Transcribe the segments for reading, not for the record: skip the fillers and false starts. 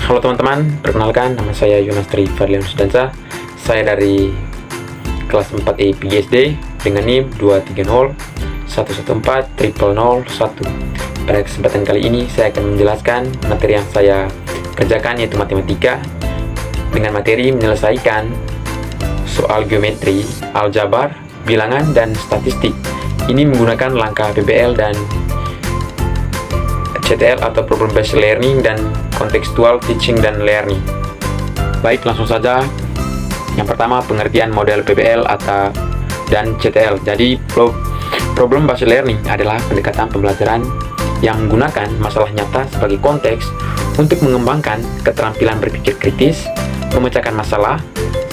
Halo teman-teman, perkenalkan nama saya Yonas Tri Fadlian Sudansa. Saya dari kelas 4E PGSD dengan NIM 230114001. Pada kesempatan kali ini saya akan menjelaskan materi yang saya kerjakan, yaitu matematika, dengan materi menyelesaikan soal geometri, aljabar, bilangan, dan statistik. Ini menggunakan langkah PBL dan CTL atau Problem Based Learning dan Contextual Teaching dan Learning. Baik, langsung saja. Yang pertama, pengertian model PBL dan CTL. Jadi, Problem Based Learning adalah pendekatan pembelajaran yang menggunakan masalah nyata sebagai konteks untuk mengembangkan keterampilan berpikir kritis, memecahkan masalah,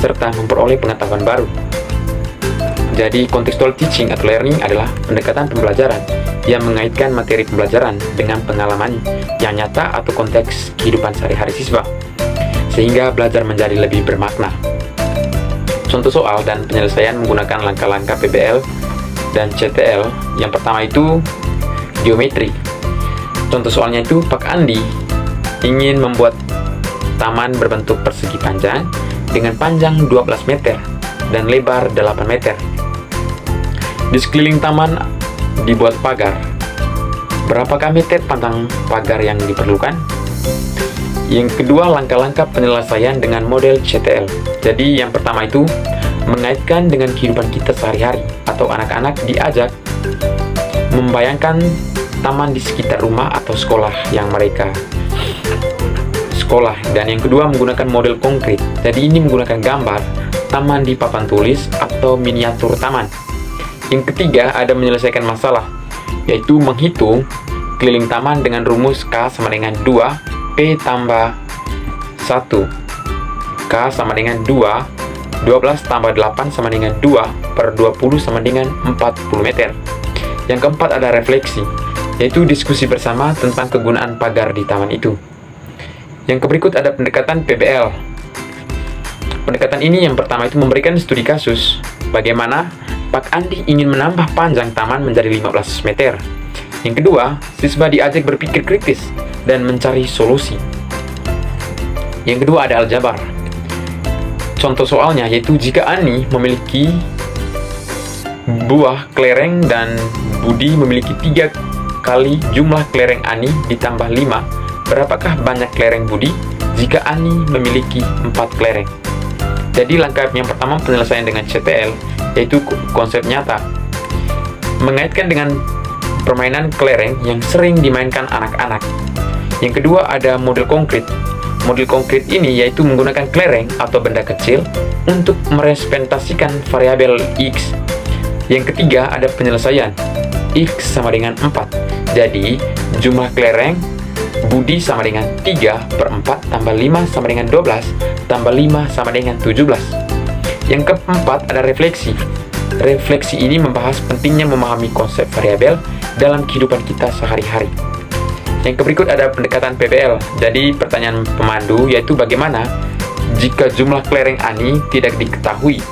serta memperoleh pengetahuan baru. Jadi, contextual teaching atau learning adalah pendekatan pembelajaran yang mengaitkan materi pembelajaran dengan pengalaman yang nyata atau konteks kehidupan sehari-hari siswa, sehingga belajar menjadi lebih bermakna. Contoh soal dan penyelesaian menggunakan langkah-langkah PBL dan CTL. Yang pertama itu geometri. Contoh soalnya itu Pak Andi ingin membuat taman berbentuk persegi panjang dengan panjang 12 meter dan lebar 8 meter. Di sekeliling taman dibuat pagar. Berapakah meter panjang pagar yang diperlukan? Yang kedua, langkah-langkah penyelesaian dengan model CTL. Jadi yang pertama itu mengaitkan dengan kehidupan kita sehari-hari, atau anak-anak diajak membayangkan taman di sekitar rumah atau sekolah yang mereka sekolah. Dan yang kedua, menggunakan model konkret. Jadi ini menggunakan gambar taman di papan tulis atau miniatur taman. Yang ketiga, ada menyelesaikan masalah, yaitu menghitung keliling taman dengan rumus K sama dengan 2 P tambah 1. K sama dengan 2, 12 tambah 8 sama dengan 2 per 20 sama dengan 40 meter. Yang keempat, ada refleksi, yaitu diskusi bersama tentang kegunaan pagar di taman itu. Yang berikut ada pendekatan PBL. Pendekatan ini yang pertama itu memberikan studi kasus bagaimana Pak Andi ingin menambah panjang taman menjadi 15 meter. Yang kedua, siswa diajak berpikir kritis dan mencari solusi. Yang kedua, ada aljabar. Contoh soalnya yaitu jika Ani memiliki buah kelereng dan Budi memiliki 3 kali jumlah kelereng Ani ditambah 5, berapakah banyak kelereng Budi jika Ani memiliki 4 kelereng? Jadi langkah yang pertama penyelesaian dengan CTL, yaitu konsep nyata, mengaitkan dengan permainan kelereng yang sering dimainkan anak-anak. Yang kedua, ada model konkret. Model konkret ini yaitu menggunakan kelereng atau benda kecil untuk merepresentasikan variabel X. Yang ketiga, ada penyelesaian. X sama dengan 4. Jadi jumlah kelereng Budi sama dengan 3 per 4 tambah 5 sama dengan 12 tambah 5 sama dengan 17. Yang keempat, ada refleksi. Refleksi ini membahas pentingnya memahami konsep variabel dalam kehidupan kita sehari-hari. Yang berikut ada pendekatan PBL. Jadi pertanyaan pemandu yaitu bagaimana jika jumlah kelereng Ani tidak diketahui.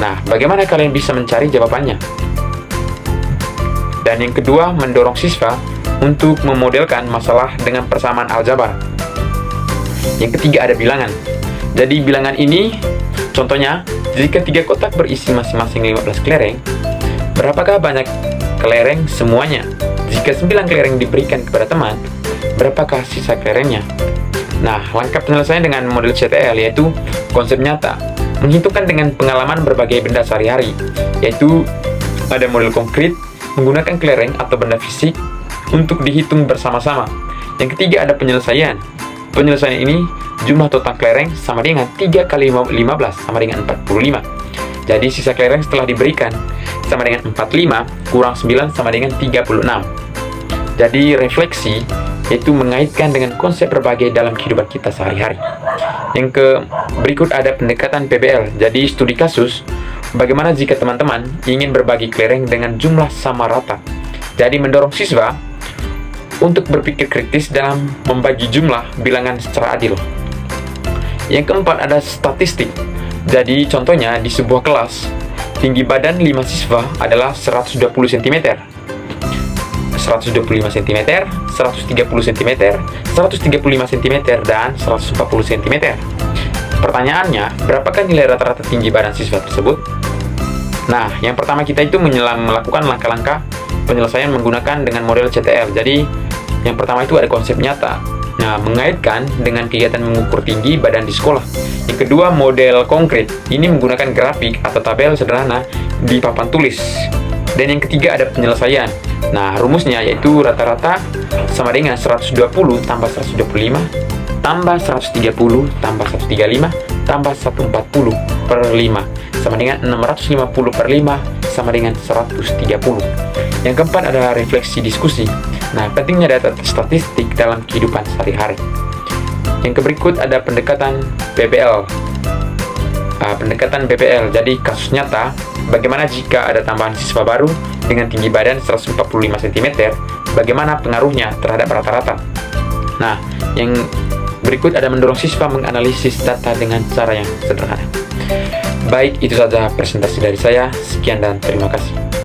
Nah, bagaimana kalian bisa mencari jawabannya? Dan yang kedua, mendorong siswa untuk memodelkan masalah dengan persamaan aljabar. Yang ketiga, ada bilangan. Jadi bilangan ini contohnya, jika 3 kotak berisi masing-masing 15 kelereng, berapakah banyak kelereng semuanya? Jika 9 kelereng diberikan kepada teman, berapakah sisa kelerengnya? Nah, langkah penyelesaian dengan model CTL yaitu konsep nyata, menghitungkan dengan pengalaman berbagai benda sehari-hari, yaitu ada model konkret, menggunakan kelereng atau benda fisik untuk dihitung bersama-sama. Yang ketiga, ada penyelesaian. Penyelesaian ini jumlah total kelereng sama dengan 3 kali 15 sama dengan 45. Jadi sisa kelereng setelah diberikan sama dengan 45 kurang 9 sama dengan 36. Jadi refleksi yaitu mengaitkan dengan konsep berbagai dalam kehidupan kita sehari-hari. Yang berikut ada pendekatan PBL. Jadi studi kasus, bagaimana jika teman-teman ingin berbagi kelereng dengan jumlah sama rata. Jadi mendorong siswa untuk berpikir kritis dalam membagi jumlah bilangan secara adil. Yang keempat, ada statistik. Jadi contohnya di sebuah kelas, tinggi badan 5 siswa adalah 120 cm. 125 cm, 130 cm, 135 cm, dan 140 cm. Pertanyaannya, berapakah nilai rata-rata tinggi badan siswa tersebut? Nah, yang pertama kita itu melakukan langkah-langkah penyelesaian menggunakan dengan model CTL. Jadi, yang pertama itu ada konsep nyata. Nah, mengaitkan dengan kegiatan mengukur tinggi badan di sekolah. Yang kedua, model konkret. Ini menggunakan grafik atau tabel sederhana di papan tulis. Dan yang ketiga ada penyelesaian. Nah, rumusnya yaitu rata-rata sama dengan 120 tambah 125 tambah 130 tambah 135 tambah 140 per 5 sama dengan 650 per 5 sama dengan 130. Yang keempat ada refleksi diskusi. Nah, pentingnya data statistik dalam kehidupan sehari-hari. Yang berikut ada pendekatan PBL. Pendekatan PBL, jadi kasus nyata, bagaimana jika ada tambahan siswa baru dengan tinggi badan 145 cm, bagaimana pengaruhnya terhadap rata-rata. Nah, yang berikut ada mendorong siswa menganalisis data dengan cara yang sederhana. Baik, itu saja presentasi dari saya. Sekian dan terima kasih.